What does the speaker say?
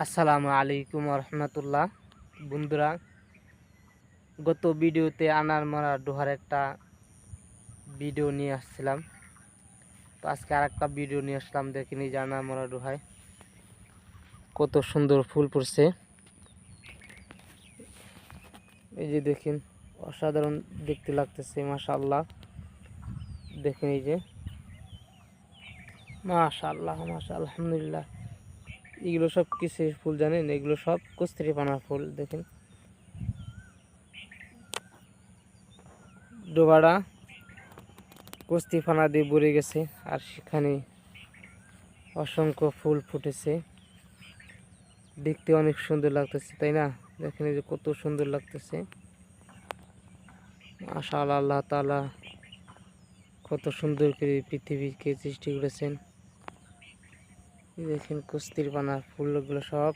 আসসালামু আলাইকুম রহমতুল্লাহ। বন্ধুরা, গত ভিডিওতে আনার মারা ডোহার একটা ভিডিও নিয়ে আসছিলাম। তো আজকে আর একটা ভিডিও নিয়ে আসলাম। দেখেন এই যে আনার মারা ডোহায় কত সুন্দর ফুল পড়ছে। এই যে দেখেন, অসাধারণ দেখতে লাগতেছে, মাশাআল্লাহ। দেখেন এই যে মাশাআল্লাহ মাশাআল্লাহ, আলহামদুলিল্লাহ। এগুলো সব কিসের ফুল জানেন? এগুলো সব কস্তুরী পানার ফুল। দেখেন ডোবাটা কস্তুরী পানা দিয়ে ভরে গেছে, আর সেখানে অসংখ্য ফুল ফুটেছে। দেখতে অনেক সুন্দর লাগতেছে, তাই না? দেখেন এই যে কত সুন্দর লাগতেছে, মাশাআল্লাহ। আল্লাহ তাআলা কত সুন্দর করে পৃথিবীকে সৃষ্টি করেছেন। দেখেন কস্তুরী পানার ফুলগুলো সব